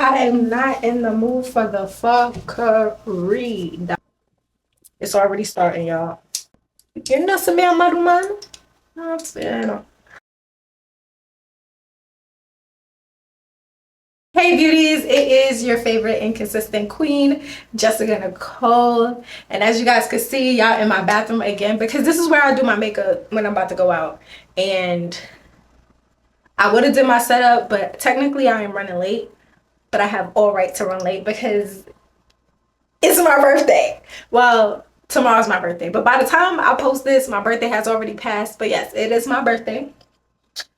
I am not in the mood for the fuckery. It's already starting, y'all. You're not some man, man. I'm saying. Hey beauties, it is your favorite inconsistent queen, Jessica Nicole. And as you guys can see, y'all in my bathroom again because this is where I do my makeup when I'm about to go out. And I would have did my setup, but technically I am running late. But I have all right to run late because it's my birthday. Well, tomorrow's my birthday. But by the time I post this, my birthday has already passed. But yes, it is my birthday.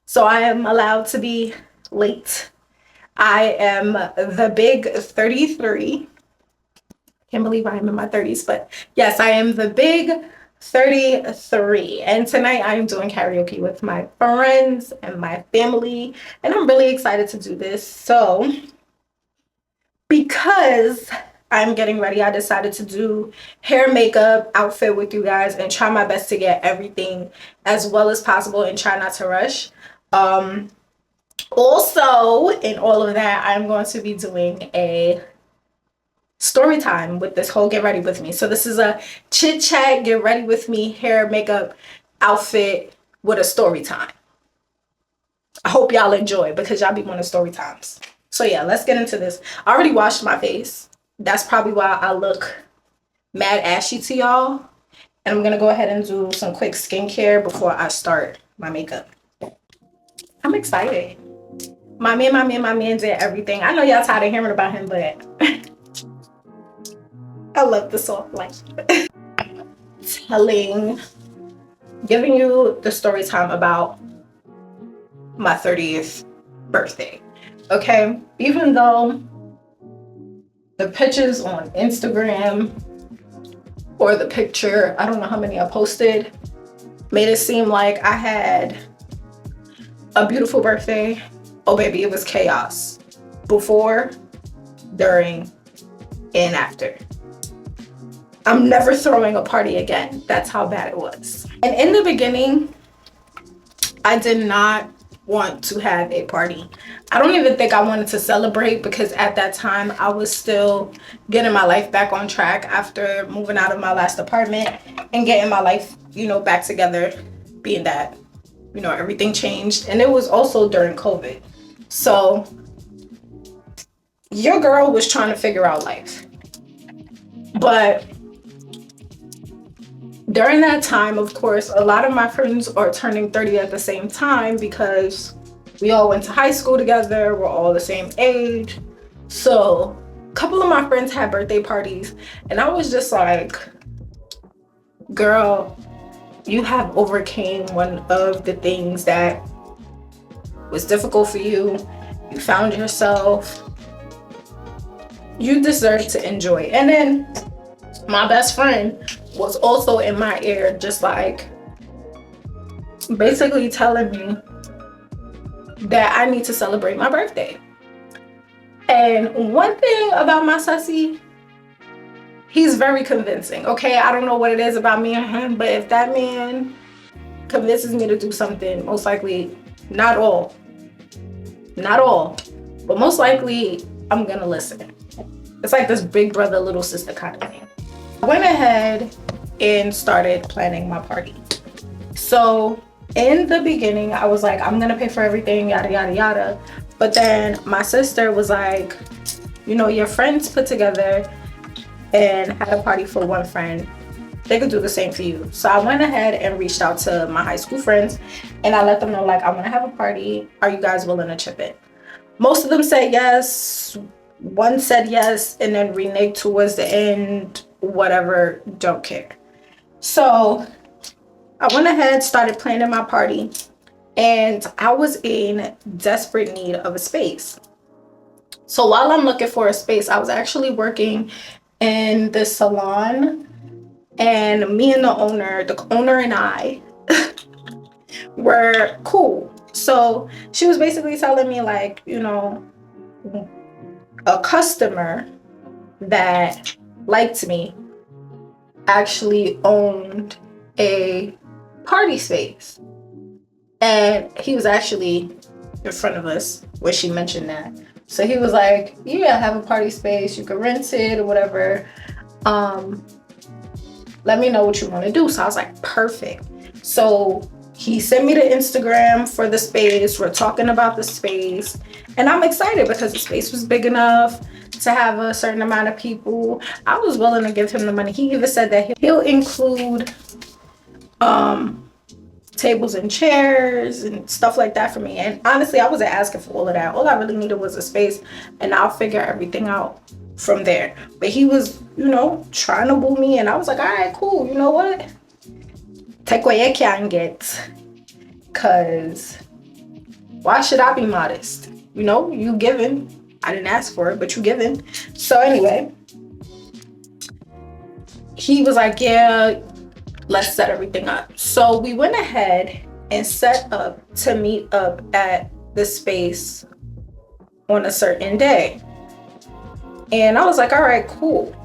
So I am allowed to be late. I am the big 33. Can't believe I am in my 30s, but yes, I am the big 33. And tonight I am doing karaoke with my friends and my family, and I'm really excited to do this. So because I'm getting ready, I decided to do hair, makeup, outfit with you guys and try my best to get everything as well as possible and try not to rush. Also, in all of that, I'm going to be doing a story time with this whole get ready with me. So this is a chit chat, get ready with me, hair, makeup, outfit with a story time. I hope y'all enjoy because y'all be wanting story times. So yeah, let's get into this. I already washed my face. That's probably why I look mad ashy to y'all. And I'm gonna go ahead and do some quick skincare before I start my makeup. I'm excited. My man did everything. I know y'all tired of hearing about him, but I love the soft life. Giving you the story time about my 30th birthday. Okay, even though the pictures on Instagram or the picture, I don't know how many I posted, made it seem like I had a beautiful birthday. Oh baby, it was chaos. Before, during, and after. I'm never throwing a party again. That's how bad it was. And in the beginning, I did not want to have a party. I don't even think I wanted to celebrate because at that time I was still getting my life back on track after moving out of my last apartment and getting my life, back together, being that, everything changed. And it was also during COVID. So your girl was trying to figure out life. But during that time, of course, a lot of my friends are turning 30 at the same time because we all went to high school together. We're all the same age. So a couple of my friends had birthday parties and I was just like, girl, you have overcame one of the things that was difficult for you. You found yourself. You deserve to enjoy it. And then my best friend was also in my ear, just like basically telling me that I need to celebrate my birthday. And one thing about my sussy, he's very convincing. Okay, I don't know what it is about me and him, but if that man convinces me to do something, most likely, not all, but most likely I'm gonna listen. It's like this big brother, little sister kind of thing. I went ahead and started planning my party. So in the beginning, I was like, I'm gonna pay for everything, yada, yada, yada. But then my sister was like, your friends put together and had a party for one friend. They could do the same for you. So I went ahead and reached out to my high school friends and I let them know, like, I wanna have a party. Are you guys willing to chip in? Most of them said yes. One said yes and then reneged towards the end, whatever, don't care. So I went ahead, started planning my party, and I was in desperate need of a space. So while I'm looking for a space, I was actually working in the salon, and me and the owner and I were cool. So she was basically telling me, like, a customer that liked me actually owned a party space, and he was actually in front of us when she mentioned that. So he was like, yeah, I have a party space, you can rent it or whatever. Let me know what you want to do. So I was like, perfect. So he sent me the Instagram for the space. We're talking about the space. And I'm excited because the space was big enough to have a certain amount of people. I was willing to give him the money. He even said that he'll include tables and chairs and stuff like that for me. And honestly, I wasn't asking for all of that. All I really needed was a space, and I'll figure everything out from there. But he was, you know, trying to woo me, and I was like, all right, cool. You know what? Take what you can get, cause why should I be modest? You know, you giving. I didn't ask for it, but you giving. So anyway, he was like, yeah, let's set everything up. So we went ahead and set up to meet up at the space on a certain day. And I was like, all right, cool.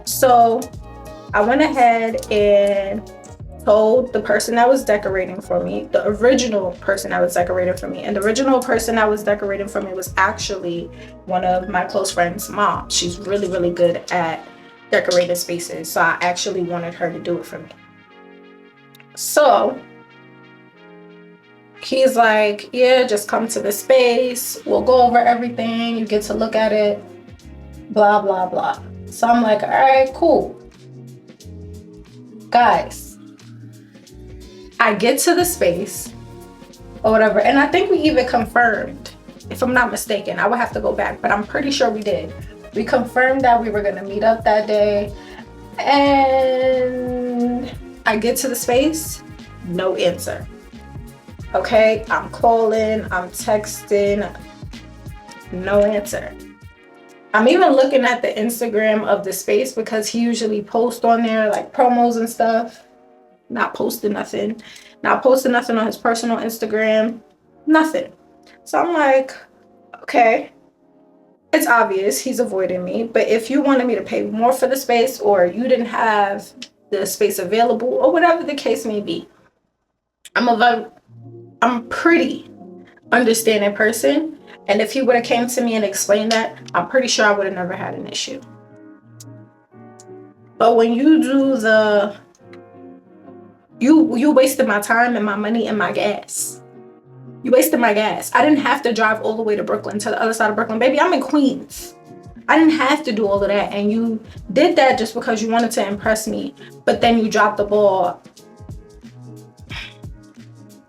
So I went ahead and told the person that was decorating for me, the original person that was decorating for me, and the original person that was decorating for me was actually one of my close friends' mom. She's really, really good at decorating spaces. So I actually wanted her to do it for me. So he's like, yeah, just come to the space. We'll go over everything. You get to look at it, blah, blah, blah. So I'm like, all right, cool. Guys, I get to the space or whatever. And I think we even confirmed, if I'm not mistaken, I would have to go back, but I'm pretty sure we did. We confirmed that we were gonna meet up that day. And I get to the space, no answer. Okay, I'm calling, I'm texting, no answer. I'm even looking at the Instagram of the space because he usually posts on there like promos and stuff. Not posting nothing. Not posting nothing on his personal Instagram. Nothing. So I'm like, okay. It's obvious he's avoiding me. But if you wanted me to pay more for the space, or you didn't have the space available, or whatever the case may be, I'm a pretty understanding person. And if he would have came to me and explained that, I'm pretty sure I would have never had an issue. But when you do the, you wasted my time and my money and my gas. You wasted my gas. I didn't have to drive all the way to Brooklyn, to the other side of Brooklyn. Baby, I'm in Queens. I didn't have to do all of that. And you did that just because you wanted to impress me. But then you dropped the ball.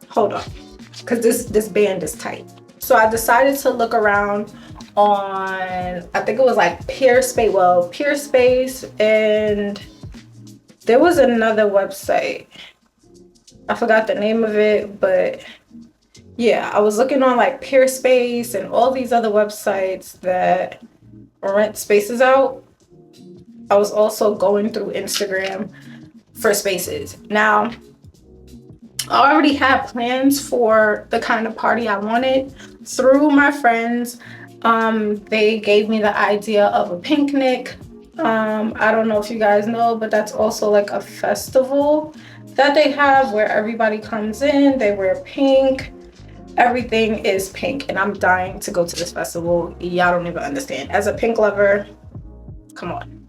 Hold on. Because this band is tight. So I decided to look around on, I think it was like Peerspace. Well, Peerspace, and there was another website. I forgot the name of it, but yeah, I was looking on like Peerspace and all these other websites that rent spaces out. I was also going through Instagram for spaces. Now, I already had plans for the kind of party I wanted through my friends. They gave me the idea of a picnic. I don't know if you guys know, but that's also like a festival that they have where everybody comes in, they wear pink, everything is pink, and I'm dying to go to this festival. Y'all don't even understand. As a pink lover, come on.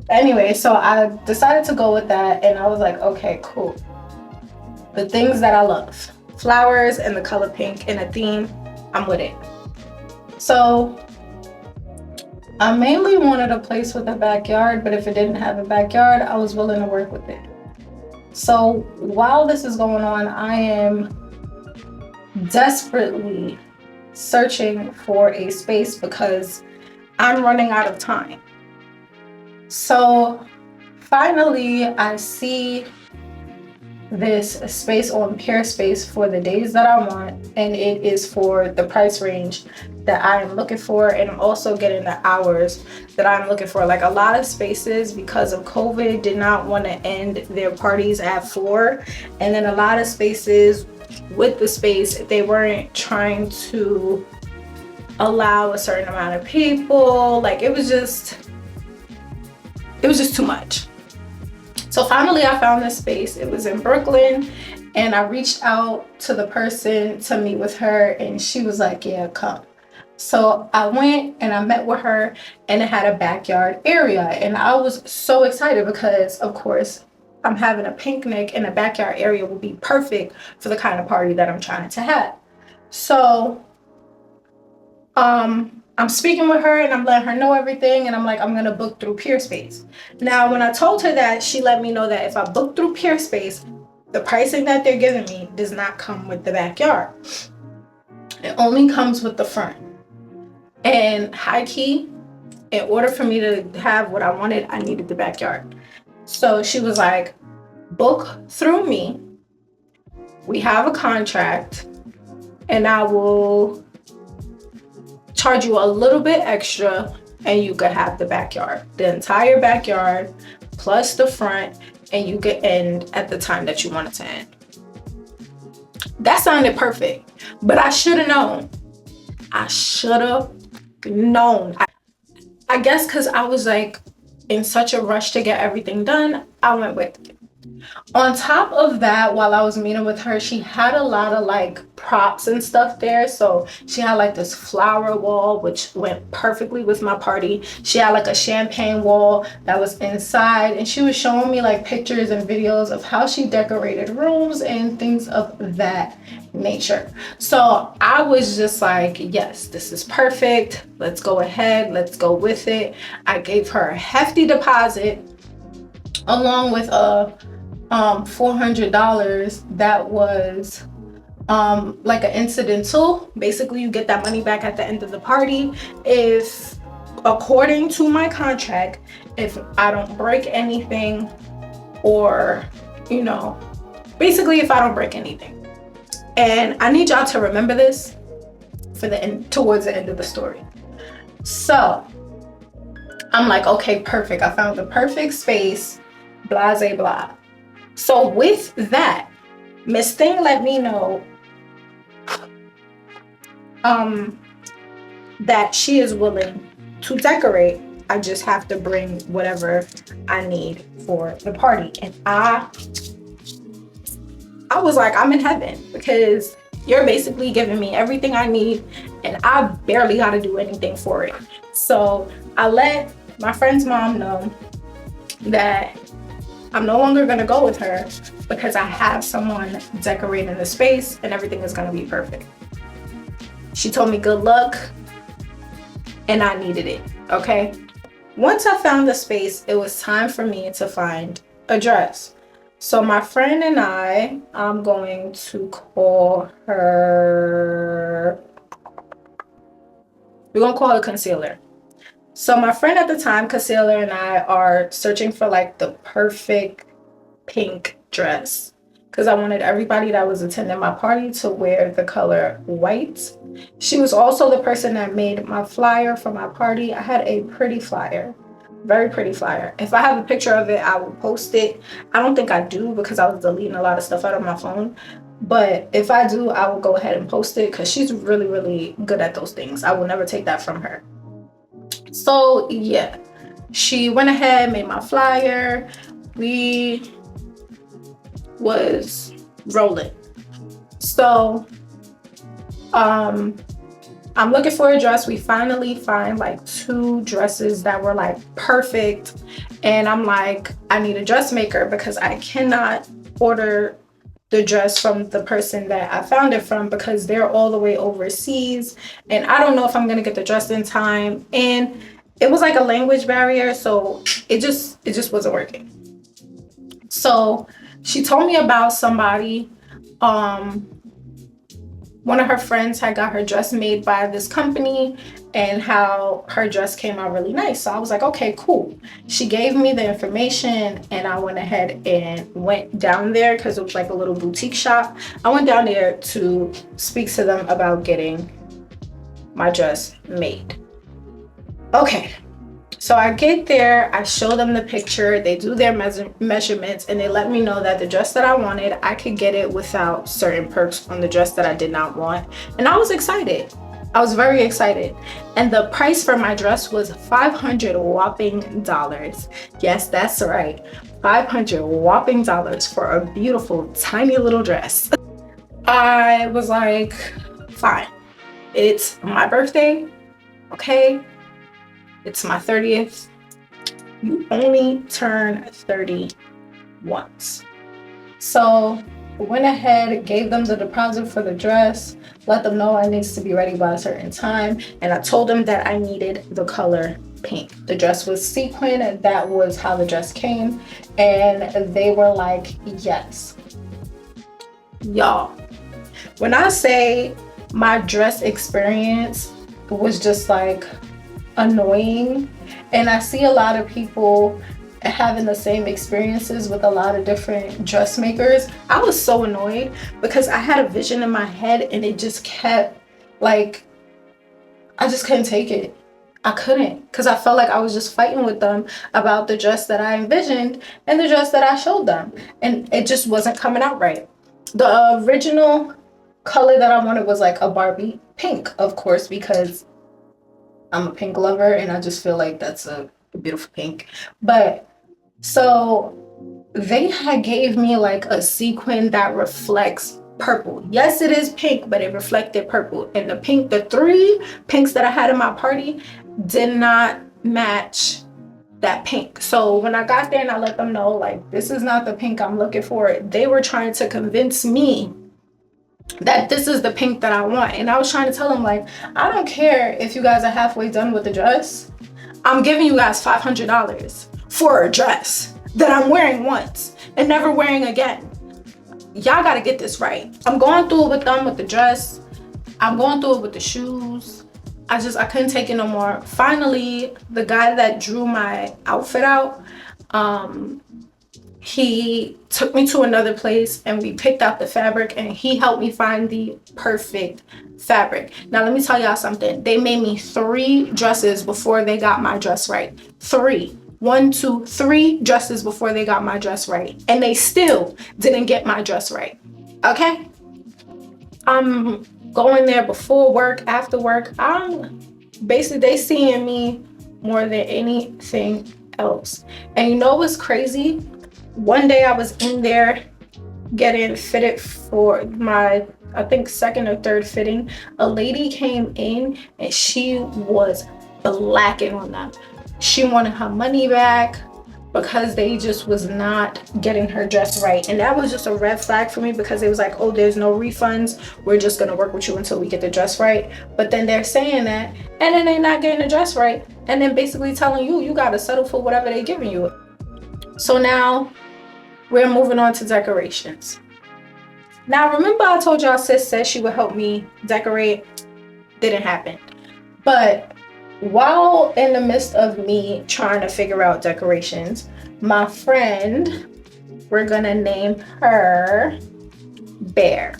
Anyway, so I decided to go with that, and I was like, okay, cool. The things that I love, flowers and the color pink and a theme, I'm with it. So I mainly wanted a place with a backyard, but if it didn't have a backyard, I was willing to work with it. So while this is going on, I am desperately searching for a space because I'm running out of time. So finally, I see this space on Peerspace for the days that I want, and it is for the price range that I am looking for, and I'm also getting the hours that I'm looking for. Like, a lot of spaces, because of COVID, did not want to end their parties at 4, and then a lot of spaces with the space, they weren't trying to allow a certain amount of people. Like, it was just too much. So finally I found this space. It was in Brooklyn, And I reached out to the person to meet with her, and she was like, yeah, come. So I went and I met with her, and it had a backyard area. And I was so excited because, of course, I'm having a picnic, and a backyard area would be perfect for the kind of party that I'm trying to have. So I'm speaking with her and I'm letting her know everything, and I'm like, I'm gonna book through Peerspace. Now, when I told her that, she let me know that if I book through Peerspace, the pricing that they're giving me does not come with the backyard. It only comes with the front. And high key, in order for me to have what I wanted, I needed the backyard. So she was like, book through me. We have a contract, and I will charge you a little bit extra, and you could have the backyard, the entire backyard plus the front, and you could end at the time that you wanted to end. That sounded perfect, but I should have known. I should have known. I guess because I was like in such a rush to get everything done, I went with it. On top of that, while I was meeting with her, she had a lot of like props and stuff there. So she had like this flower wall, which went perfectly with my party. She had like a champagne wall that was inside, and she was showing me like pictures and videos of how she decorated rooms and things of that nature. So I was just like, yes, this is perfect. Let's go ahead. Let's go with it. I gave her a hefty deposit along with a $400 that was like an incidental. Basically, you get that money back at the end of the party if, according to my contract, if I don't break anything, or, you know, basically if I don't break anything. And I need y'all to remember this for the end, towards the end of the story. So I'm like, okay, perfect. I found the perfect space, blase blah. So with that, Miss Thing let me know that she is willing to decorate. I just have to bring whatever I need for the party. And I was like, I'm in heaven, because you're basically giving me everything I need and I barely got to do anything for it. So I let my friend's mom know that I'm no longer gonna go with her because I have someone decorating the space and everything is gonna be perfect. She told me good luck, and I needed it, okay? Once I found the space, it was time for me to find a dress. So my friend and I'm going to call her, we're gonna call her Concealer. So my friend at the time, Concealer, and I are searching for like the perfect pink dress, because I wanted everybody that was attending my party to wear the color white. She was also the person that made my flyer for my party. I had a pretty flyer, very pretty flyer. If I have a picture of it, I will post it. I don't think I do because I was deleting a lot of stuff out of my phone. But if I do, I will go ahead and post it because she's really, really good at those things. I will never take that from her. So yeah, she went ahead, made my flyer. We was rolling. So I'm looking for a dress. We finally find like 2 dresses that were like perfect, and I'm like, I need a dressmaker because I cannot order the dress from the person that I found it from because they're all the way overseas, and I don't know if I'm gonna get the dress in time. And it was like a language barrier, so it just wasn't working. So she told me about somebody, one of her friends had got her dress made by this company and how her dress came out really nice. So I was like, okay, cool. She gave me the information and I went ahead and went down there because it was like a little boutique shop. I went down there to speak to them about getting my dress made. Okay. So I get there, I show them the picture, they do their measurements, and they let me know that the dress that I wanted, I could get it without certain perks on the dress that I did not want. And I was excited. I was very excited. And the price for my dress was $500 whopping dollars. Yes, that's right. $500 whopping dollars for a beautiful tiny little dress. I was like, fine, it's my birthday, okay? It's my 30th. You only turn 30 once. So I went ahead, gave them the deposit for the dress, let them know I needs to be ready by a certain time, and I told them that I needed the color pink. The dress was sequin, and that was how the dress came, and they were like, yes. Y'all, when I say my dress experience was just like annoying, and I see a lot of people having the same experiences with a lot of different dressmakers, I was so annoyed because I had a vision in my head and it just kept like, I just couldn't take it. I couldn't, because I felt like I was just fighting with them about the dress that I envisioned and the dress that I showed them, and it just wasn't coming out right. The original color that I wanted was like a Barbie pink, of course, because I'm a pink lover and I just feel like that's a beautiful pink. But so they had gave me like a sequin that reflects purple. Yes, it is pink, but it reflected purple. And the pink, the 3 pinks that I had in my party did not match that pink. So when I got there and I let them know, like, this is not the pink I'm looking for, they were trying to convince me that this is the pink that I want. And I was trying to tell them, like, I don't care if you guys are halfway done with the dress. I'm giving you guys $500 for a dress that I'm wearing once and never wearing again. Y'all gotta get this right. I'm going through it with them with the dress. I'm going through it with the shoes. I couldn't take it no more. Finally, the guy that drew my outfit out, he took me to another place and we picked out the fabric, and he helped me find the perfect fabric. Now let me tell y'all something. They made me 3 dresses before they got my dress right. 3. 1, 2, 3 dresses before they got my dress right, and they still didn't get my dress right. Okay, I'm going there before work, after work. I'm basically, they seeing me more than anything else. And you know what's crazy? One day I was in there getting fitted for my, I think, 2nd or 3rd fitting. A lady came in and she was blacking on them. She wanted her money back because they just was not getting her dress right. And that was just a red flag for me, because it was like, oh, there's no refunds. We're just gonna work with you until we get the dress right. But then they're saying that, and then they're not getting the dress right. And then basically telling you, you gotta settle for whatever they're giving you. So now we're moving on to decorations. Now, remember I told y'all sis said she would help me decorate? Didn't happen. But while in the midst of me trying to figure out decorations, my friend, we're gonna name her Bear.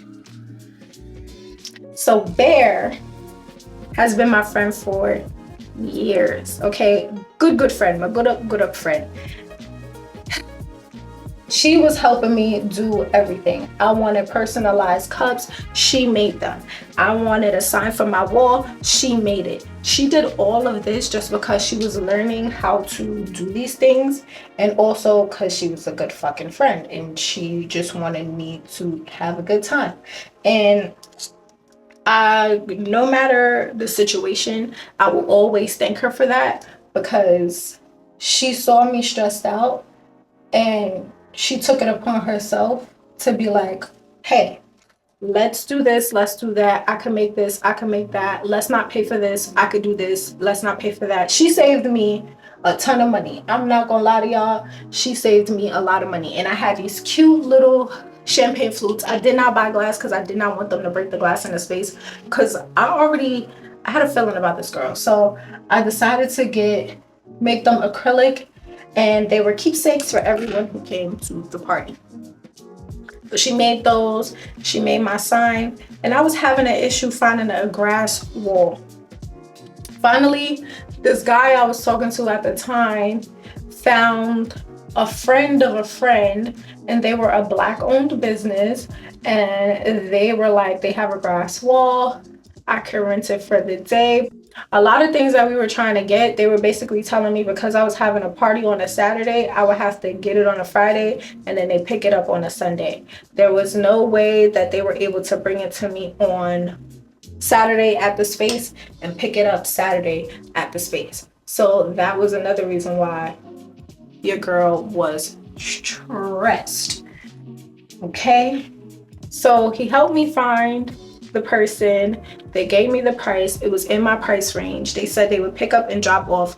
So Bear has been my friend for years, okay? Good friend, my good up friend. She was helping me do everything. I wanted personalized cups, she made them. I wanted a sign for my wall, she made it. She did all of this just because she was learning how to do these things, and also because she was a good fucking friend and she just wanted me to have a good time. And no matter the situation, I will always thank her for that, because she saw me stressed out and she took it upon herself to be like, hey, let's do this, let's do that. I can make this, I can make that. Let's not pay for this, I could do this. Let's not pay for that. She saved me a ton of money. I'm not gonna lie to y'all. She saved me a lot of money. And I had these cute little champagne flutes. I did not buy glass because I did not want them to break the glass in the space, because I had a feeling about this girl. So I decided to make them acrylic, and they were keepsakes for everyone who came to the party. So she made those, she made my sign, and I was having an issue finding a grass wall. Finally, this guy I was talking to at the time found a friend of a friend, and they were a Black-owned business, and they were like, they have a grass wall, I can rent it for the day. A lot of things that we were trying to get, they were basically telling me because I was having a party on a Saturday, I would have to get it on a Friday and then they pick it up on a Sunday. There was no way that they were able to bring it to me on Saturday at the space and pick it up Saturday at the space. So that was another reason why your girl was stressed. Okay, so he helped me find the person. They gave me the price. It was in my price range. They said they would pick up and drop off.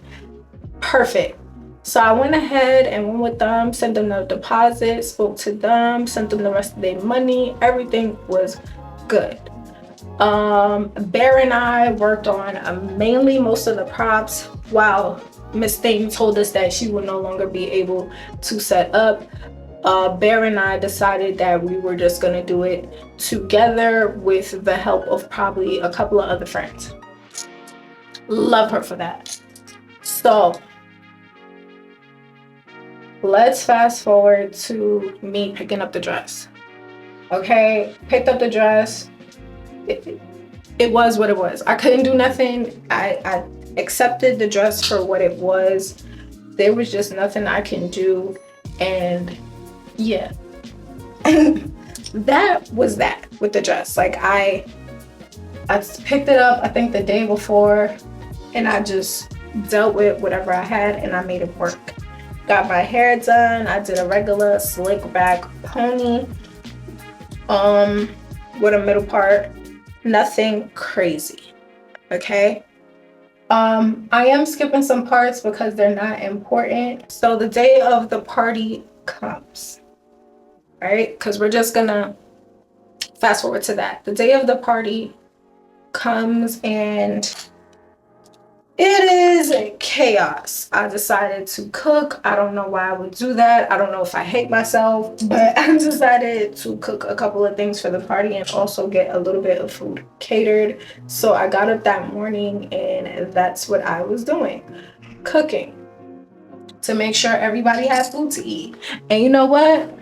Perfect. So I went ahead and went with them, sent them the deposit, spoke to them, sent them the rest of their money. Everything was good. Bear and I worked on mainly most of the props, while Miss Thing told us that she would no longer be able to set up. Bear and I decided that we were just gonna do it together with the help of probably a couple of other friends. Love her for that. So let's fast forward to me picking up the dress. Okay, picked up the dress. It was what it was. I couldn't do nothing. I accepted the dress for what it was. There was just nothing I can do. And yeah, that was that with the dress. Like I picked it up, I think the day before, and I just dealt with whatever I had and I made it work. Got my hair done. I did a regular slick back pony with a middle part. Nothing crazy. Okay. I am skipping some parts because they're not important. So the day of the party comes, right? Because we're just gonna fast forward to that. The day of the party comes and it is chaos. I decided to cook. I don't know why I would do that. I don't know if I hate myself, but I decided to cook a couple of things for the party and also get a little bit of food catered. So I got up that morning and that's what I was doing, cooking to make sure everybody has food to eat. And you know what?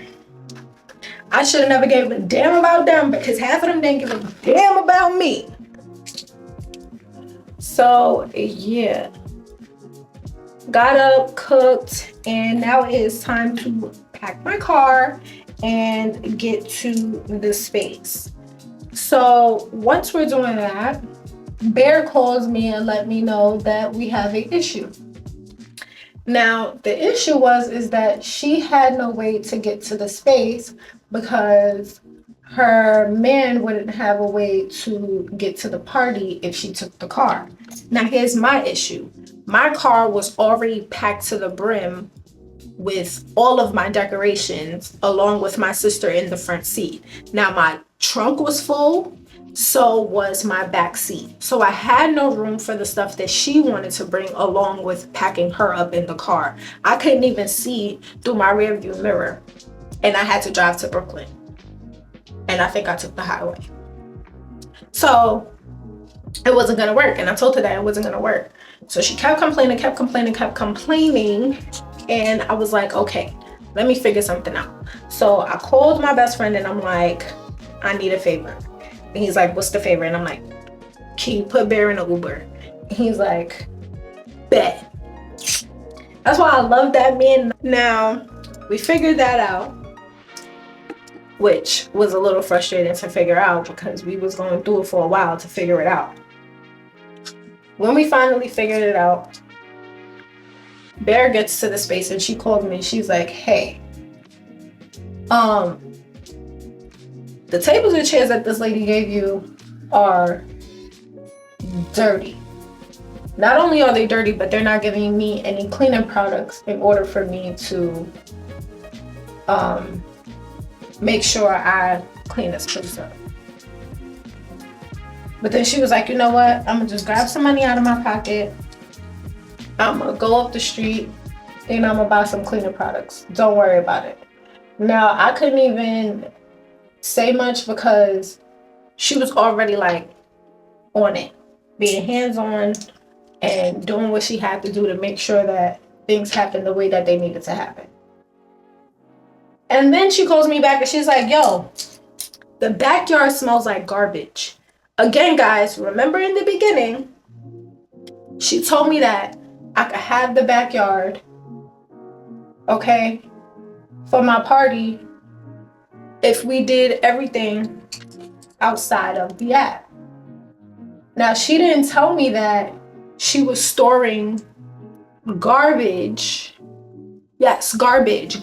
I should have never gave a damn about them because half of them didn't give a damn about me. So yeah, got up, cooked, and now it is time to pack my car and get to the space. So once we're doing that, Bear calls me and let me know that we have an issue. Now the issue is that she had no way to get to the space because her man wouldn't have a way to get to the party if she took the car. Now here's my issue. My car was already packed to the brim with all of my decorations along with my sister in the front seat. Now my trunk was full, so was my back seat. So I had no room for the stuff that she wanted to bring along with packing her up in the car. I couldn't even see through my rearview mirror and I had to drive to Brooklyn. And I think I took the highway. So it wasn't gonna work. And I told her that it wasn't gonna work. So she kept complaining. And I was like, okay, let me figure something out. So I called my best friend and I'm like, I need a favor. And he's like, what's the favor? And I'm like, can you put Bear in an Uber? And he's like, bet. That's why I love that man. Now, we figured that out, which was a little frustrating to figure out because we was going through it for a while to figure it out. When we finally figured it out, Bear gets to the space and she called me. She's like, hey, the tables and chairs that this lady gave you are dirty. Not only are they dirty, but they're not giving me any cleaning products in order for me to make sure I clean this place up. But then she was like, you know what? I'm gonna just grab some money out of my pocket. I'm gonna go up the street and I'm gonna buy some cleaning products. Don't worry about it. Now, I couldn't even say much because she was already like on it, being hands-on and doing what she had to do to make sure that things happen the way that they needed to happen. And then she calls me back and she's like, yo, the backyard smells like garbage. Again, guys, remember in the beginning, She told me that I could have the backyard, okay, for my party if we did everything outside of the app. Now, she didn't tell me that she was storing garbage. Yes, garbage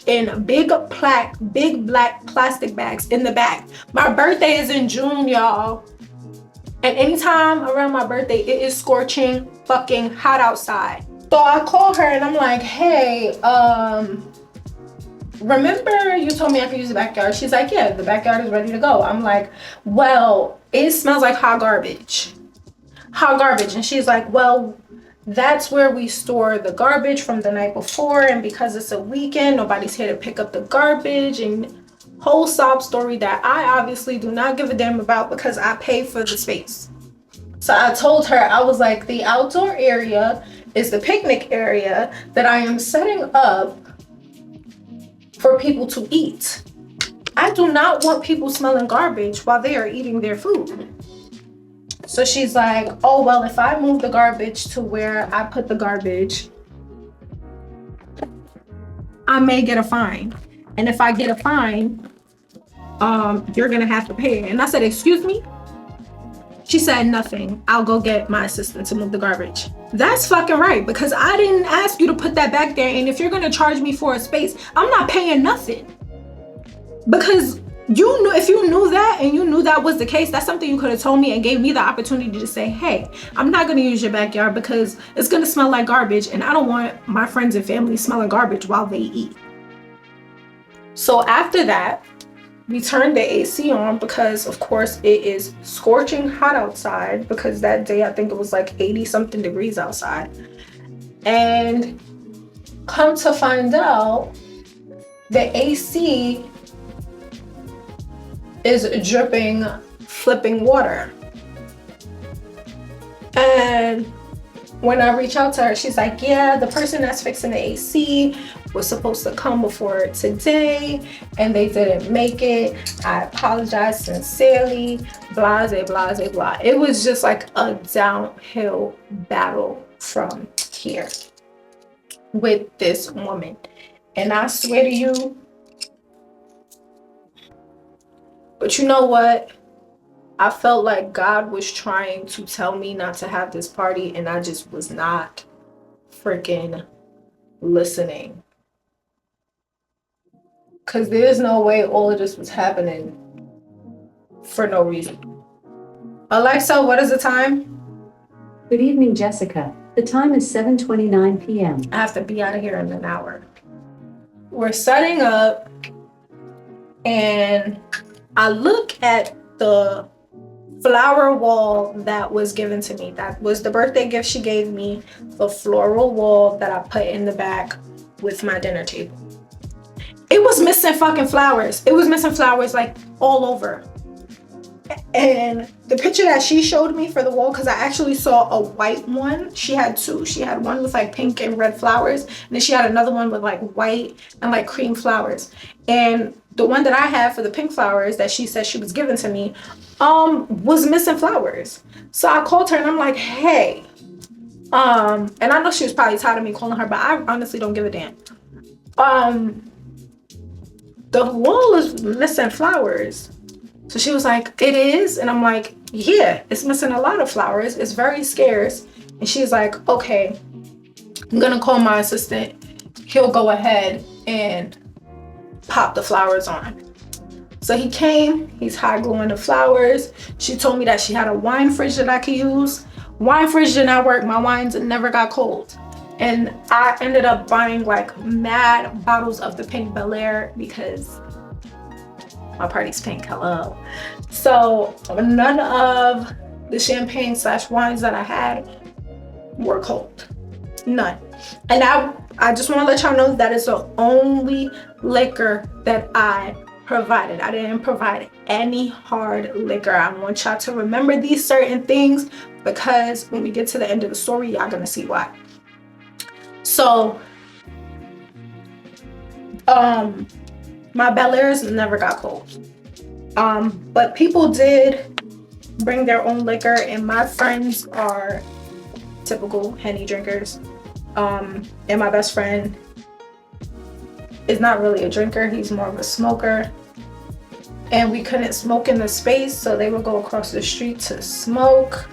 in big black plastic bags in the back. My birthday is in June, y'all. And anytime around my birthday, it is scorching fucking hot outside. So I call her and I'm like, hey, remember you told me I could use the backyard? She's like, yeah, the backyard is ready to go. I'm like, well, it smells like hot garbage. Hot garbage. And she's like, well, that's where we store the garbage from the night before, and because it's a weekend, nobody's here to pick up the garbage, and whole sob story that I obviously do not give a damn about because I pay for the space. So I told her, I was like, the outdoor area is the picnic area that I am setting up for people to eat. I do not want people smelling garbage while they are eating their food. So she's like, oh, well, if I move the garbage to where I put the garbage, I may get a fine. And if I get a fine, you're gonna have to pay it. And I said, excuse me? She said, nothing. I'll go get my assistant to move the garbage. That's fucking right, because I didn't ask you to put that back there. And if you're gonna charge me for a space, I'm not paying nothing. Because you knew, if you knew that and you knew that was the case, that's something you could have told me and gave me the opportunity to say, hey, I'm not going to use your backyard because it's going to smell like garbage and I don't want my friends and family smelling garbage while they eat. So after that, we turned the AC on because of course it is scorching hot outside, because that day I think it was like 80 something degrees outside. And come to find out, the AC is dripping flipping water. And when I reach out to her, she's like, yeah, the person that's fixing the AC was supposed to come before today and they didn't make it. I apologize sincerely, blase, blase, blah. It was just like a downhill battle from here with this woman. And I swear to you, but you know what? I felt like God was trying to tell me not to have this party, and I just was not freaking listening. Because there's no way all of this was happening for no reason. Alexa, what is the time? Good evening, Jessica. The time is 7:29 p.m. I have to be out of here in an hour. We're setting up, and I look at the flower wall that was given to me. That was the birthday gift she gave me, the floral wall that I put in the back with my dinner table. It was missing fucking flowers. It was missing flowers like all over. And the picture that she showed me for the wall, because I actually saw a white one. She had two. She had one with like pink and red flowers, and then she had another one with like white and like cream flowers. And the one that I had for the pink flowers that she said she was giving to me was missing flowers. So I called her and I'm like, hey, and I know she was probably tired of me calling her, but I honestly don't give a damn. The wall is missing flowers. So she was like, it is? And I'm like, yeah, it's missing a lot of flowers. It's very scarce. And she's like, okay, I'm gonna call my assistant. He'll go ahead and pop the flowers on. So he came, he's hot gluing the flowers. She told me that she had a wine fridge that I could use. Wine fridge did not work. My wines never got cold. And I ended up buying like mad bottles of the pink Bel Air because my party's pink, hello. So none of the champagne / wines that I had were cold, none. And I just want to let y'all know that is the only liquor that I provided. I didn't provide any hard liquor. I want y'all to remember these certain things because when we get to the end of the story, y'all gonna see why. So, my Bel Airs never got cold. But people did bring their own liquor, and my friends are typical Henny drinkers. And my best friend is not really a drinker, he's more of a smoker. And we couldn't smoke in the space, so they would go across the street to smoke.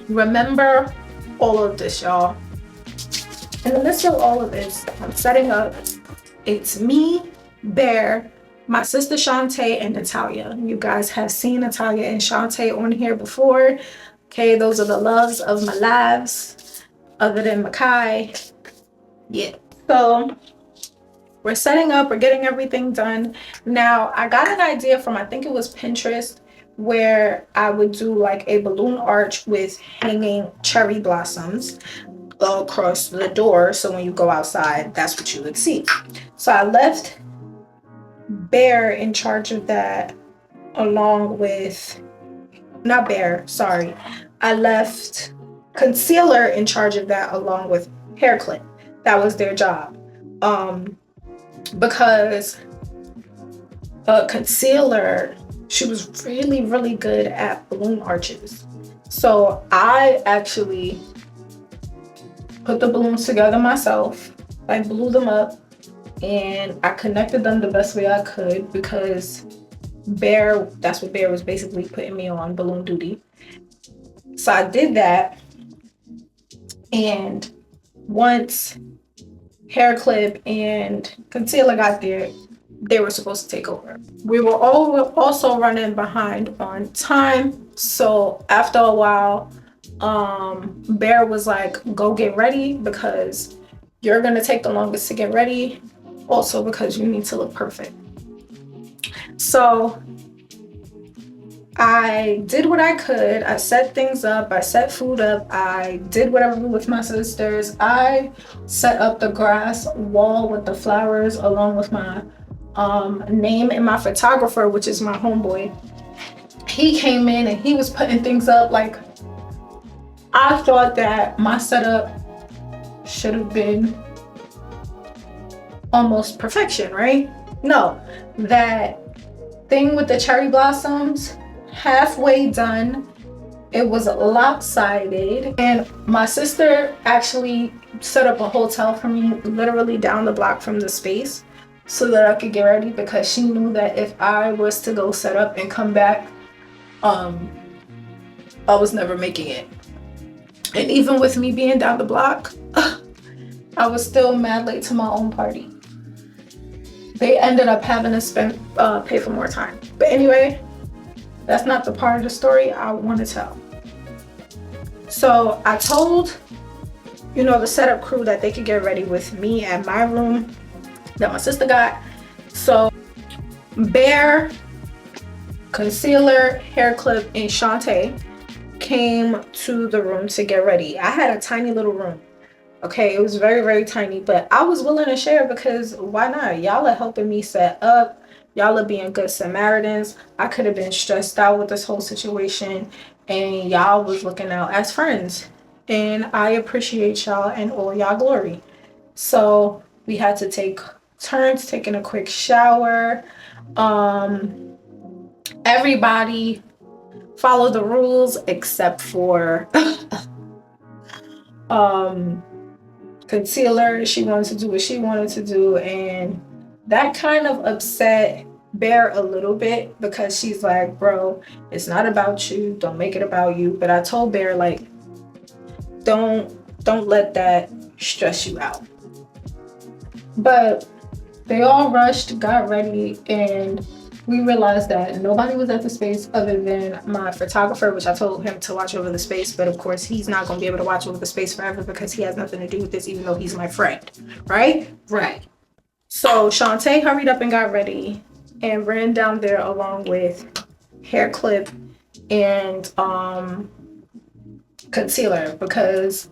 Remember all of this, y'all. In the midst of all of this, I'm setting up. It's me, Bear, my sister Shantae, and Natalia. You guys have seen Natalia and Shantae on here before. Okay, those are the loves of my lives, other than Makai. Yeah. So we're setting up, we're getting everything done. Now, I got an idea from, I think it was Pinterest, where I would do like a balloon arch with hanging cherry blossoms all across the door. So when you go outside, that's what you would see. So I left Bear in charge of that, along with, not Bear, sorry. I left Concealer in charge of that, along with Hair Clip. That was their job. Because Concealer, she was really, really good at balloon arches. So I actually put the balloons together myself. I blew them up and I connected them the best way I could, because Bear, that's what Bear was basically putting me on, balloon duty. So I did that, and once Hair Clip and Concealer got there, they were supposed to take over. We were all also running behind on time, so after a while, Bear was like, go get ready, because you're gonna take the longest to get ready, also because you need to look perfect. So I did what I could. I set things up, I set food up, I did whatever with my sisters. I set up the grass wall with the flowers, along with my name, and my photographer, which is my homeboy. He came in and he was putting things up. Like, I thought that my setup should have been almost perfection, right? No, that thing with the cherry blossoms, halfway done, it was lopsided, and my sister actually set up a hotel for me literally down the block from the space so that I could get ready, because she knew that if I was to go set up and come back, I was never making it. And even with me being down the block, I was still mad late to my own party. They ended up having to pay for more time. But anyway, that's not the part of the story I want to tell. So I told, the setup crew that they could get ready with me at my room that my sister got. So Bear, Concealer, Hair Clip, and Shantae came to the room to get ready. I had a tiny little room. Okay, it was very, very tiny, but I was willing to share, because why not? Y'all are helping me set up. Y'all are being good Samaritans. I could have been stressed out with this whole situation, and y'all was looking out as friends. And I appreciate y'all and all y'all glory. So we had to take turns taking a quick shower. Everybody followed the rules except for Concealer. She wanted to do what she wanted to do, and that kind of upset Bear a little bit, because she's like, bro, it's not about you, don't make it about you. But I told Bear, like, don't let that stress you out. But they all rushed, got ready, and we realized that nobody was at the space other than my photographer, which I told him to watch over the space, but of course he's not going to be able to watch over the space forever, because he has nothing to do with this, even though he's my friend, right? So Shantae hurried up and got ready and ran down there along with Hair Clip and Concealer, because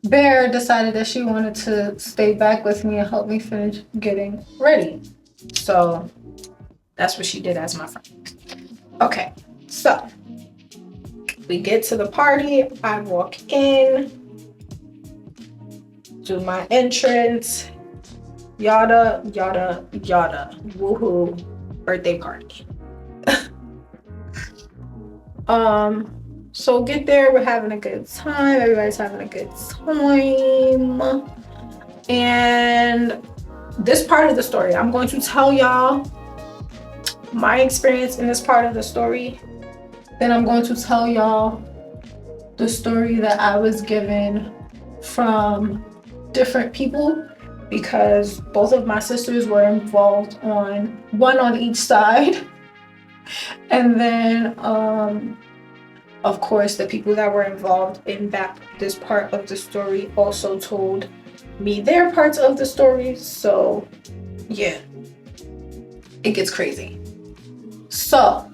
Bear decided that she wanted to stay back with me and help me finish getting ready. So that's what she did as my friend. Okay, so we get to the party. I walk in, do my entrance, yada, yada, yada. Woohoo, birthday party. So get there, we're having a good time, everybody's having a good time. And this part of the story, I'm going to tell y'all my experience in this part of the story. Then I'm going to tell y'all the story that I was given from different people, because both of my sisters were involved, on one on each side. And then of course the people that were involved in this part of the story also told me their parts of the story. So yeah, it gets crazy. So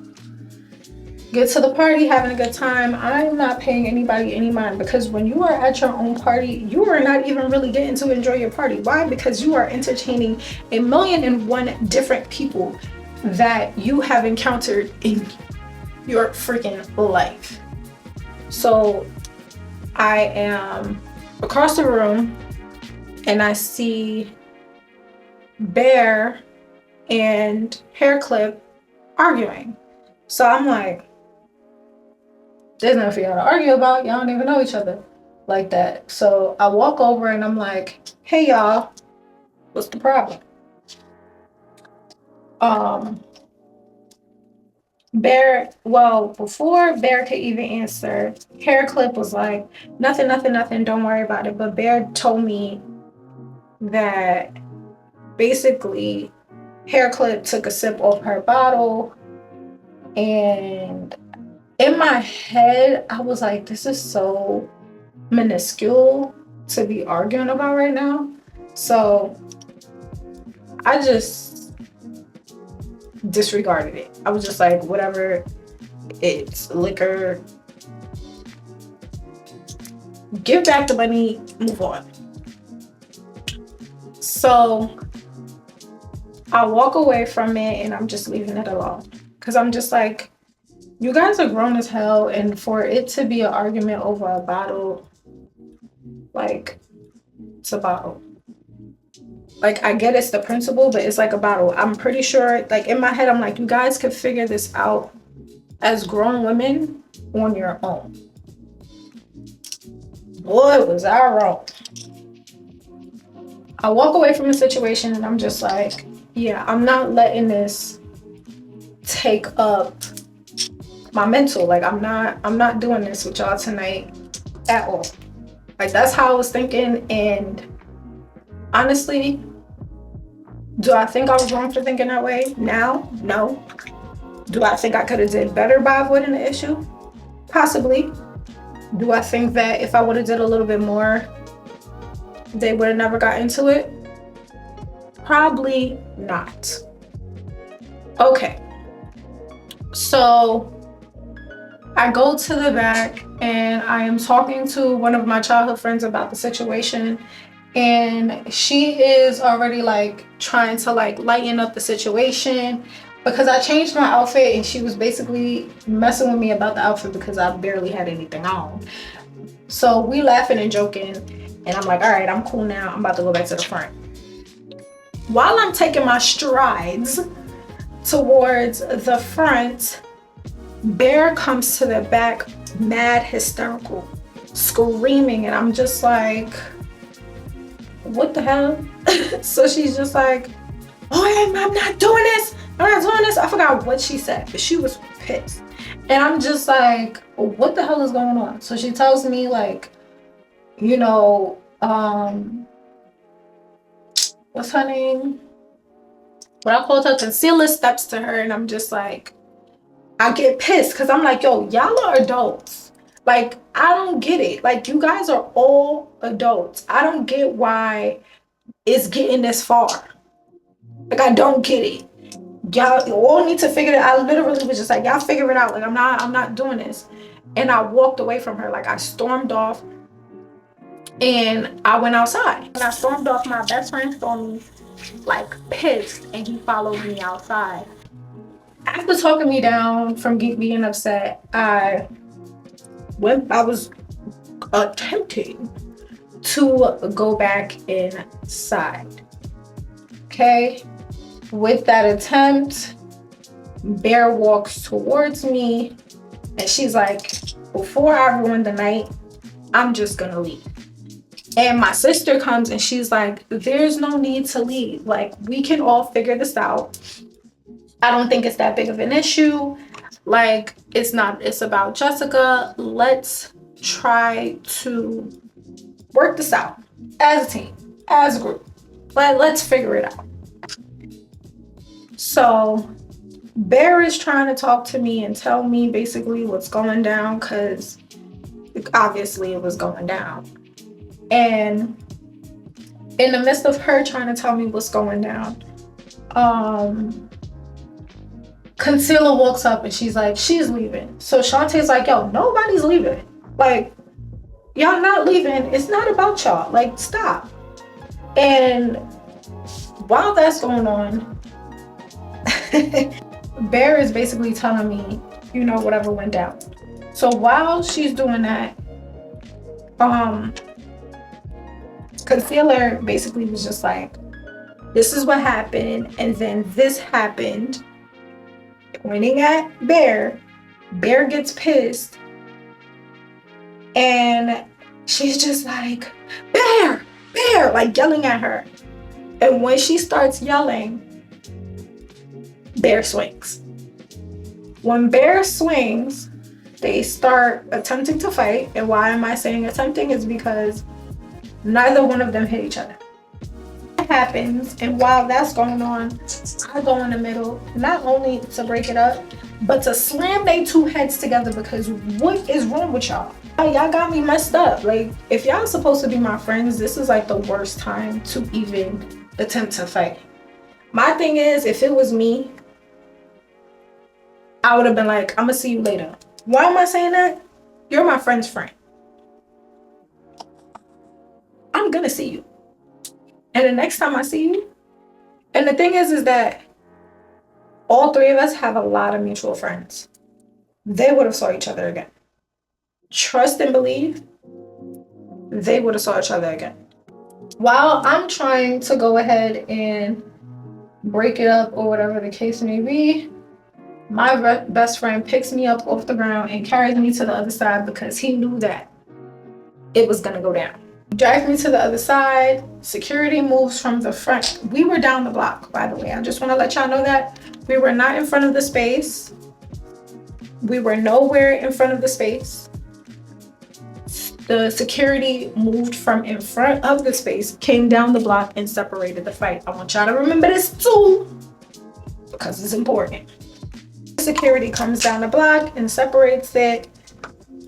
get to the party, having a good time. I'm not paying anybody any mind, because when you are at your own party, you are not even really getting to enjoy your party. Why? Because you are entertaining 1,000,001 different people that you have encountered in your freaking life. So I am across the room and I see Bear and Hair Clip arguing. So I'm like, there's nothing for y'all to argue about. Y'all don't even know each other like that. So I walk over and I'm like, hey y'all, what's the problem? Bear, well, before Bear could even answer, Hair Clip was like, nothing, don't worry about it. But Bear told me that basically Hair Clip took a sip of her bottle, and in my head I was like, this is so minuscule to be arguing about right now. So I just disregarded it. I was just like, whatever, it's liquor, give back the money, move on. So I walk away from it and I'm just leaving it alone, because I'm just like, you guys are grown as hell, and for it to be an argument over a bottle, like, it's a bottle. Like, I get it's the principle, but it's like a bottle. I'm pretty sure, like, in my head, I'm like, you guys could figure this out as grown women on your own. Boy, was I wrong. I walk away from the situation and I'm just like, yeah, I'm not letting this take up my mental. Like, I'm not doing this with y'all tonight at all. Like, that's how I was thinking. And honestly, do I think I was wrong for thinking that way now? No. Do I think I could have did better by avoiding the issue? Possibly. Do I think that if I would have did a little bit more, they would have never got into it? Probably not. Okay. So I go to the back and I am talking to one of my childhood friends about the situation. And she is already like trying to like lighten up the situation, because I changed my outfit and she was basically messing with me about the outfit because I barely had anything on. So we laughing and joking, and I'm like, all right, I'm cool now. I'm about to go back to the front. While I'm taking my strides towards the front, Bear comes to the back, mad hysterical, screaming, and I'm just like, what the hell? So she's just like, oh, I'm not doing this. I'm not doing this. I forgot what she said, but she was pissed. And I'm just like, what the hell is going on? So she tells me like, you know, what's her name? What I called her concealer steps to her, and I'm just like, I get pissed because I'm like, yo, y'all are adults. Like, I don't get it. Like, you guys are all adults. I don't get why it's getting this far. Like, I don't get it. Y'all all need to figure it out. I literally was just like, y'all figure it out. Like, I'm not doing this. And I walked away from her. Like, I stormed off and I went outside. When I stormed off, my best friend saw me like pissed, and he followed me outside. After talking me down from being upset, I was attempting to go back inside. Okay, with that attempt, Bear walks towards me And she's like, before I ruin the night, I'm just gonna leave. And my sister comes and she's like, there's no need to leave. Like, we can all figure this out. I don't think it's that big of an issue. Like, it's about Jessica. Let's try to work this out as a team, as a group. Let's figure it out. So Bear is trying to talk to me and tell me basically what's going down, because obviously it was going down. And in the midst of her trying to tell me what's going down, Concealer walks up and she's like, she's leaving. So Shantae's like, yo, nobody's leaving. Like, y'all not leaving. It's not about y'all. Like, stop. And while that's going on, Bear is basically telling me, you know, whatever went down. So while she's doing that, Concealer basically was just like, this is what happened, and then this happened, pointing at Bear. Bear gets pissed, and she's just like, Bear, Bear, like yelling at her. And when she starts yelling, Bear swings. When Bear swings, they start attempting to fight. And why am I saying attempting? Is because neither one of them hit each other. It happens, and while that's going on, I go in the middle, not only to break it up, but to slam they two heads together, because what is wrong with y'all? Y'all got me messed up. Like, if y'all supposed to be my friends, this is like the worst time to even attempt to fight. My thing is, if it was me, I would have been like, I'm gonna see you later. Why am I saying that? You're my friend's friend. I'm gonna see you. And the next time I see you, and the thing is that all three of us have a lot of mutual friends. They would have saw each other again. Trust and believe, they would have saw each other again. While I'm trying to go ahead and break it up or whatever the case may be, my best friend picks me up off the ground and carries me to the other side, because he knew that it was gonna go down. Drags me to the other side. Security moves from the front. We were down the block, by the way. I just want to let y'all know that we were not in front of the space. We were nowhere in front of the space. The security moved from in front of the space, came down the block, and separated the fight. I want y'all to remember this too, because it's important. Security comes down the block and separates it.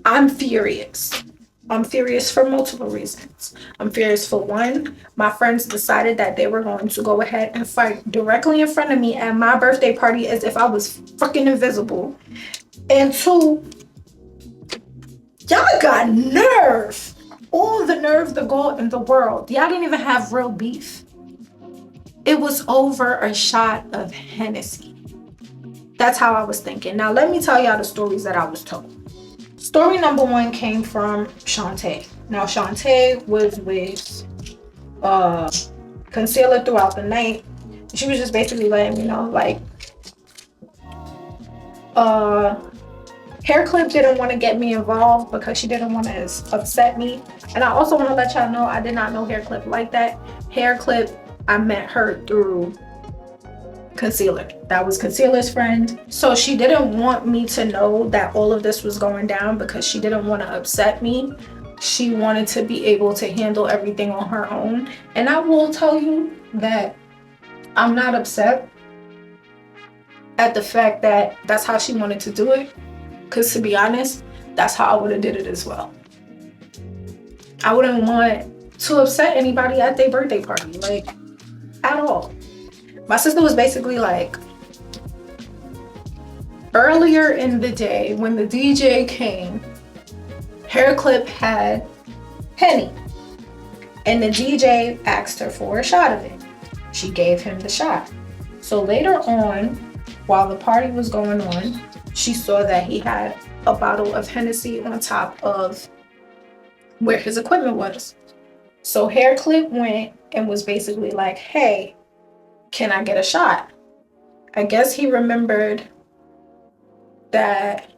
I'm furious. I'm furious for multiple reasons. I'm furious for one, my friends decided that they were going to go ahead and fight directly in front of me at my birthday party as if I was fucking invisible. And two, y'all got nerve. All the nerve, the gall in the world. Y'all didn't even have real beef. It was over a shot of Hennessy. That's how I was thinking. Now let me tell y'all the stories that I was told. Story number one came from Shantae. Now Shantae was with Concealer throughout the night. She was just basically letting me know, like, Hair Clip didn't want to get me involved because she didn't want to upset me. And I also want to let y'all know I did not know Hair Clip like that. Hair Clip, I met her through Concealer. That was Concealer's friend. So she didn't want me to know that all of this was going down because she didn't want to upset me. She wanted to be able to handle everything on her own. And I will tell you that I'm not upset at the fact that that's how she wanted to do it. Because to be honest, that's how I would have did it as well. I wouldn't want to upset anybody at their birthday party, like, at all. My sister was basically like, earlier in the day when the DJ came, Hair Clip had Henny. And the DJ asked her for a shot of it. She gave him the shot. So later on, while the party was going on, she saw that he had a bottle of Hennessy on top of where his equipment was. So Hair Clip went and was basically like, hey, can I get a shot? I guess he remembered that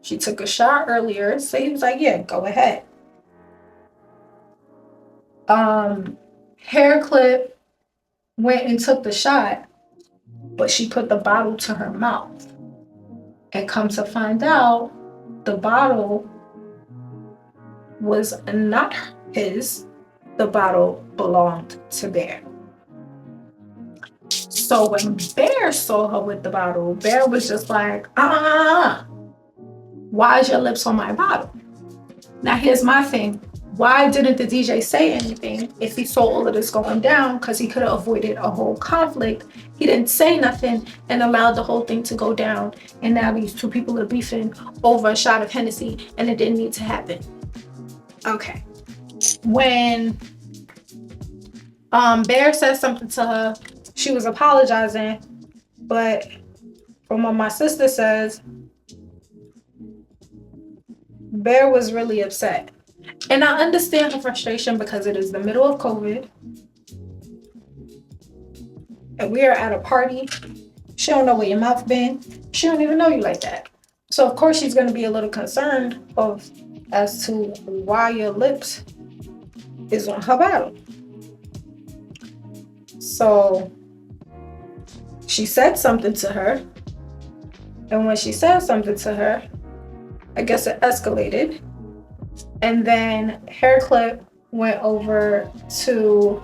She took a shot earlier, so he was like, yeah, go ahead. Hair clip went and took the shot, but she put the bottle to her mouth. And come to find out, the bottle was not his. The bottle belonged to Bear. So when Bear saw her with the bottle, Bear was just like, why is your lips on my bottle? Now here's my thing. Why didn't the DJ say anything if he saw all of this going down? Because he could have avoided a whole conflict. He didn't say nothing and allowed the whole thing to go down. And now these two people are beefing over a shot of Hennessy, and it didn't need to happen. Okay. When Bear said something to her, she was apologizing, but from what my sister says, Bear was really upset. And I understand her frustration because it is the middle of COVID. And we are at a party. She don't know where your mouth been. She don't even know you like that. So of course she's gonna be a little concerned as to why your lips is on her bottle. So she said something to her. And when she said something to her, I guess it escalated. And then Hair Clip went over to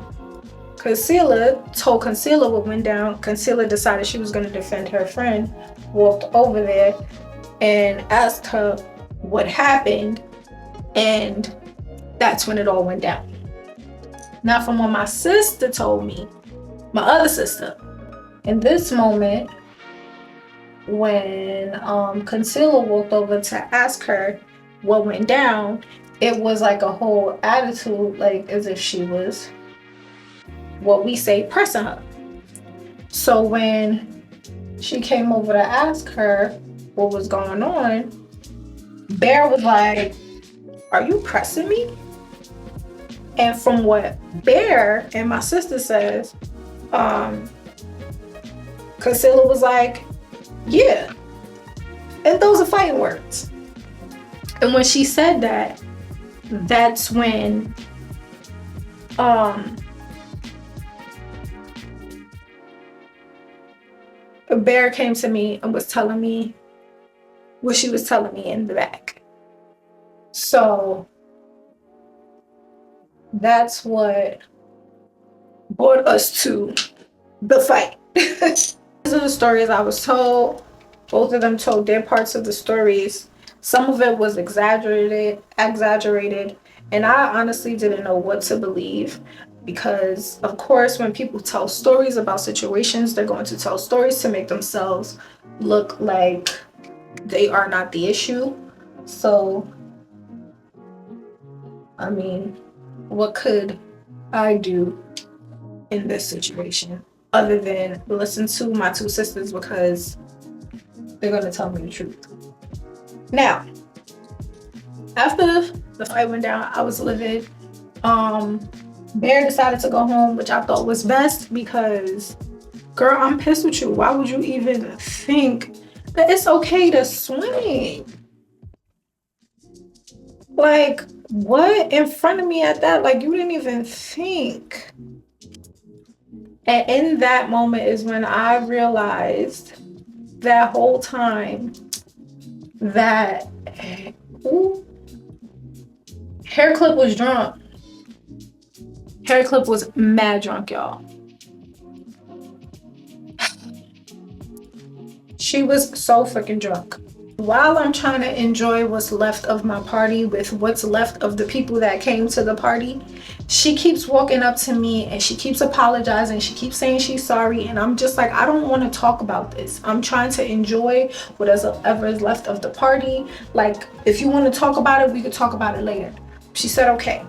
Concealer, told Concealer what went down. Concealer decided she was going to defend her friend, walked over there and asked her what happened. And that's when it all went down. Now, from what my sister told me, my other sister, in this moment, when Concealer walked over to ask her what went down, it was like a whole attitude, like as if she was, what we say, pressing her. So when she came over to ask her what was going on, Bear was like, are you pressing me? And from what Bear and my sister says, Concealer was like, yeah. And those are fighting words. And when she said that, that's when Bear came to me and was telling me what she was telling me in the back. So that's what brought us to the fight. These are the stories I was told. Both of them told their parts of the stories. Some of it was exaggerated, and I honestly didn't know what to believe because, of course, when people tell stories about situations, they're going to tell stories to make themselves look like they are not the issue. So, I mean, what could I do in this situation other than listen to my two sisters because they're going to tell me the truth. Now, after the fight went down, I was livid. Bear decided to go home, which I thought was best because, girl, I'm pissed with you. Why would you even think that it's okay to swing? Like, what? In front of me at that? Like, you didn't even think. And in that moment is when I realized that whole time that Hair Clip was drunk. Hair Clip was mad drunk, y'all. She was so freaking drunk. While I'm trying to enjoy what's left of my party with what's left of the people that came to the party, she keeps walking up to me and she keeps apologizing. She keeps saying she's sorry. And I'm just like, I don't want to talk about this. I'm trying to enjoy whatever is left of the party. Like, if you want to talk about it, we could talk about it later. She said, okay.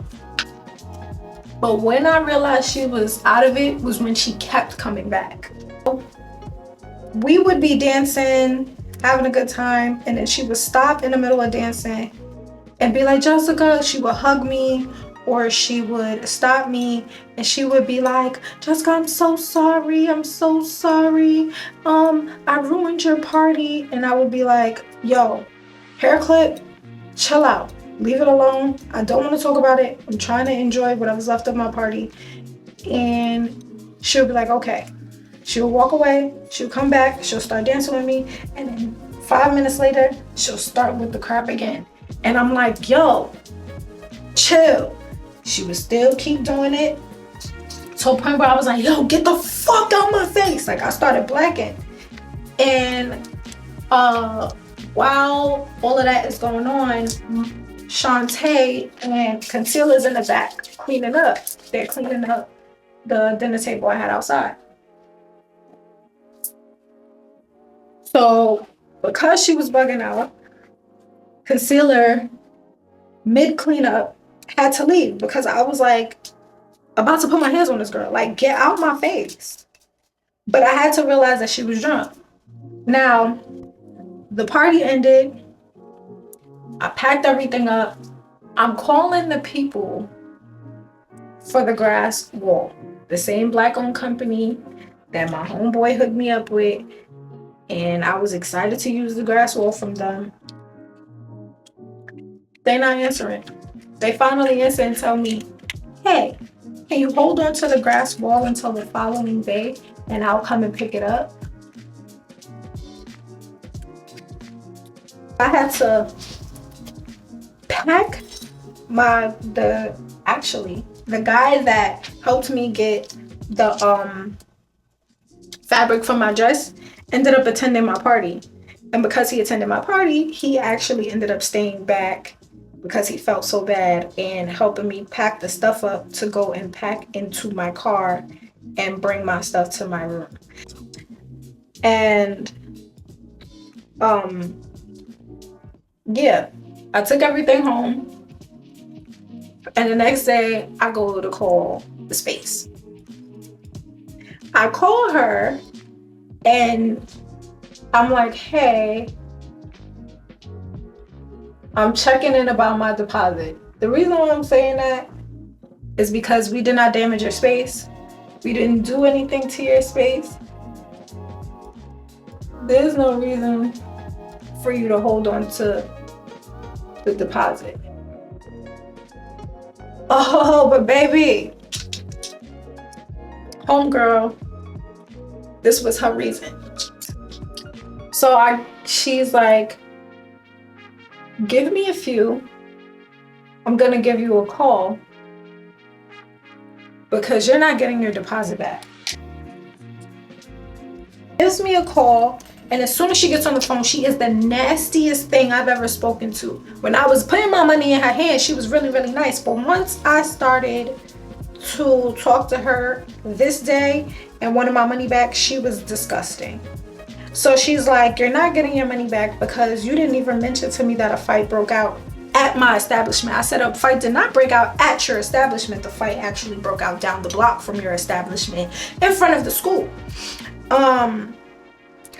But when I realized she was out of it was when she kept coming back. We would be dancing, having a good time, and then she would stop in the middle of dancing and be like, Jessica. She would hug me, or she would stop me and she would be like, Jessica, I'm so sorry. I'm so sorry. I ruined your party. And I would be like, yo, Hair clip, chill out. Leave it alone. I don't want to talk about it. I'm trying to enjoy whatever's left of my party. And she'll be like, okay. She'll walk away. She'll come back. She'll start dancing with me. And then 5 minutes later, she'll start with the crap again. And I'm like, yo, chill. She would still keep doing it. To a point where I was like, yo, get the fuck out my face. Like, I started blacking. And while all of that is going on, Shantae and Concealer's in the back cleaning up. They're cleaning up the dinner table I had outside. So because she was bugging out, Concealer, mid cleanup, had to leave because I was like about to put my hands on this girl. Like, get out my face. But I had to realize that she was drunk. Now, the party ended. I packed everything up. I'm calling the people for the grass wall. The same black-owned company that my homeboy hooked me up with. And I was excited to use the grass wall from them. They're not answering. They finally answer and tell me, hey, can you hold on to the grass wall until the following day and I'll come and pick it up? I had to pack the guy that helped me get the fabric for my dress ended up attending my party. And because he attended my party, he actually ended up staying back because he felt so bad and helping me pack the stuff up to go and pack into my car and bring my stuff to my room. And yeah, I took everything home. And the next day I go to call the space. I call her and I'm like, hey, I'm checking in about my deposit. The reason why I'm saying that is because we did not damage your space. We didn't do anything to your space. There's no reason for you to hold on to the deposit. Oh, but baby, homegirl, this was her reason. So she's like, give me a few. I'm gonna give you a call because you're not getting your deposit back. Gives me a call, and as soon as she gets on the phone, she is the nastiest thing I've ever spoken to. When I was putting my money in her hand, she was really, really nice. But once I started to talk to her this day and wanted my money back, she was disgusting. So she's like, you're not getting your money back because you didn't even mention to me that a fight broke out at my establishment. I said a fight did not break out at your establishment. The fight actually broke out down the block from your establishment in front of the school.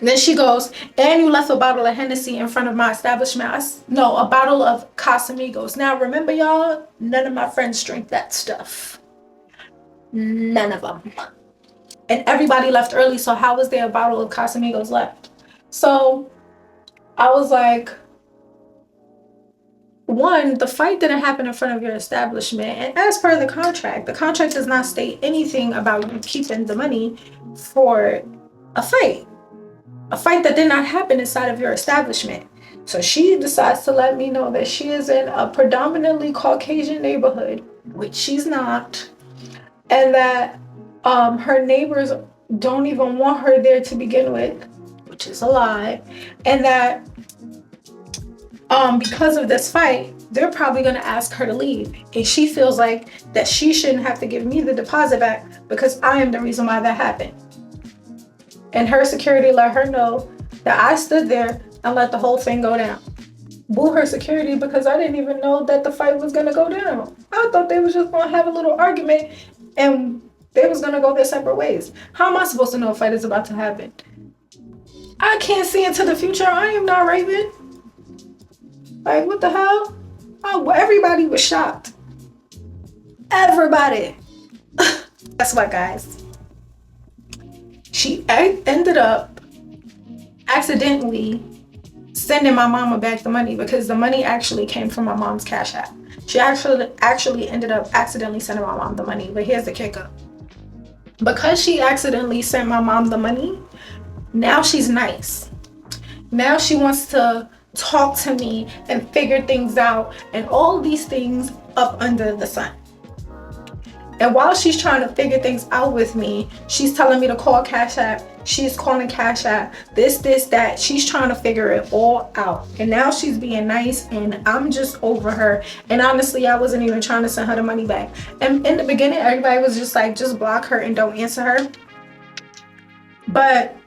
Then she goes, and you left a bottle of Hennessy in front of my establishment. No, a bottle of Casamigos. Now remember, y'all, none of my friends drink that stuff. None of them. And everybody left early, so how was there a bottle of Casamigos left? So I was like, one, the fight didn't happen in front of your establishment. And as per the contract does not state anything about you keeping the money for a fight. A fight that did not happen inside of your establishment. So she decides to let me know that she is in a predominantly Caucasian neighborhood, which she's not, and that her neighbors don't even want her there to begin with, which is a lie, and that because of this fight, they're probably going to ask her to leave, and she feels like that she shouldn't have to give me the deposit back because I am the reason why that happened. And her security let her know that I stood there and let the whole thing go down. Boo her security because I didn't even know that the fight was gonna go down. I thought they was just gonna have a little argument and they was gonna go their separate ways. How am I supposed to know a fight is about to happen? I can't see into the future. I am not Raven. Like, what the hell? Oh, everybody was shocked. Everybody. Guess what, guys? She ended up accidentally sending my mama back the money, because the money actually came from my mom's Cash App. She actually ended up accidentally sending my mom the money. But here's the kicker. Because she accidentally sent my mom the money, now she's nice. Now she wants to talk to me and figure things out and all these things up under the sun. And while she's trying to figure things out with me, she's telling me to call Cash App. She's calling Cash App. This, that. She's trying to figure it all out. And now she's being nice and I'm just over her. And honestly, I wasn't even trying to send her the money back. And in the beginning, everybody was just like, just block her and don't answer her. But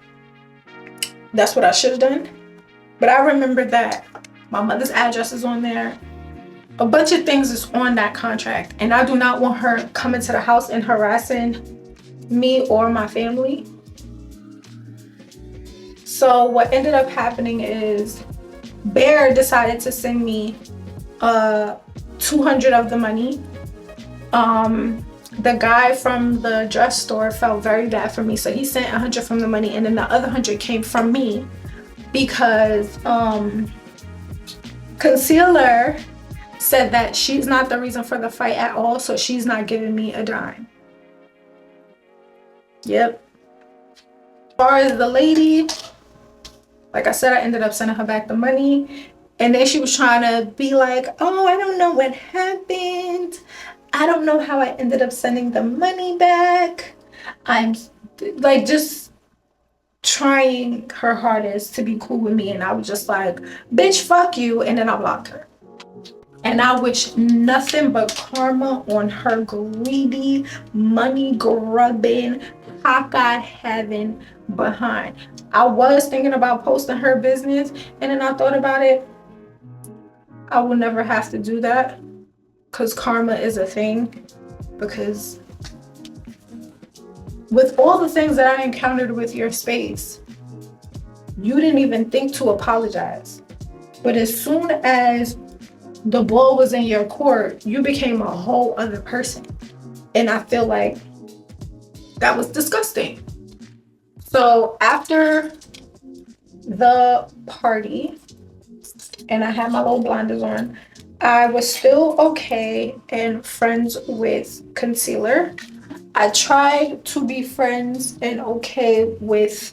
that's what I should have done. But I remember that my mother's address is on there. A bunch of things is on that contract, and I do not want her coming to the house and harassing me or my family. So what ended up happening is Bear decided to send me 200 of the money. The guy from the dress store felt very bad for me, so he sent 100 from the money, and then the other 100 came from me because Concealer said that she's not the reason for the fight at all, so she's not giving me a dime. Yep. As far as the lady, like I said, I ended up sending her back the money, and then she was trying to be like, oh, I don't know what happened. I don't know how I ended up sending the money back. I'm like just trying her hardest to be cool with me, and I was just like, bitch, fuck you, and then I blocked her. And I wish nothing but karma on her greedy, money grubbing, cockeyed having behind. I was thinking about posting her business, and then I thought about it. I will never have to do that because karma is a thing. Because with all the things that I encountered with your space, you didn't even think to apologize. But as soon as the ball was in your court, you became a whole other person. And I feel like that was disgusting. So after the party, and I had my little blinders on, I was still okay and friends with Concealer. I tried to be friends and okay with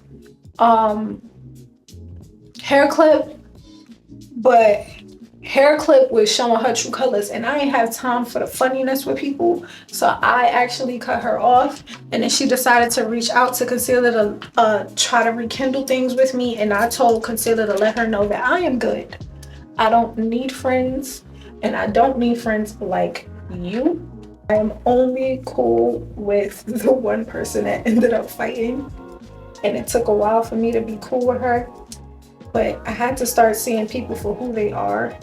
Hair Clip, but Hair Clip was showing her true colors, and I didn't have time for the funniness with people, so I actually cut her off. And then she decided to reach out to Concealer to try to rekindle things with me, and I told Concealer to let her know that I am good. I don't need friends, and I don't need friends like you. I am only cool with the one person that ended up fighting, and it took a while for me to be cool with her, but I had to start seeing people for who they are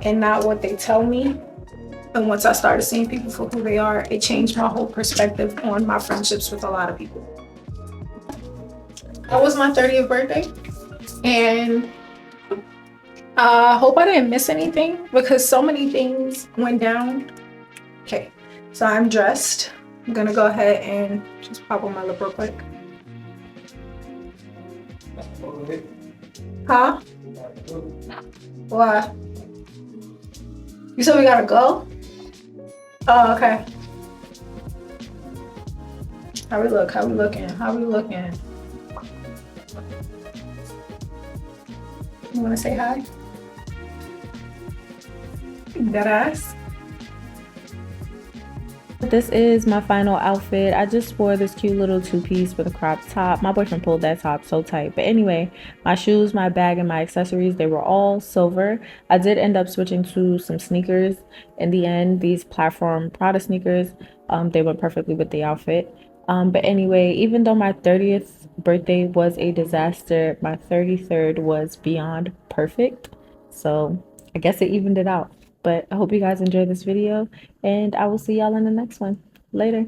and not what they tell me. And once I started seeing people for who they are, it changed my whole perspective on my friendships with a lot of people. That was my 30th birthday, and I hope I didn't miss anything because so many things went down. Okay, so I'm dressed. I'm gonna go ahead and just pop on my lip real quick. Huh? Why? You said we gotta go? Oh, okay. How we look? How we looking? How we looking? You wanna say hi? That ass? This is my final outfit. I just wore this cute little two-piece with a crop top. My boyfriend pulled that top so tight. But anyway, my shoes, my bag, and my accessories, they were all silver. I did end up switching to some sneakers in the end. These platform Prada sneakers, they went perfectly with the outfit. But anyway, even though my 30th birthday was a disaster, my 33rd was beyond perfect. So I guess it evened it out. But I hope you guys enjoyed this video, and I will see y'all in the next one. Later.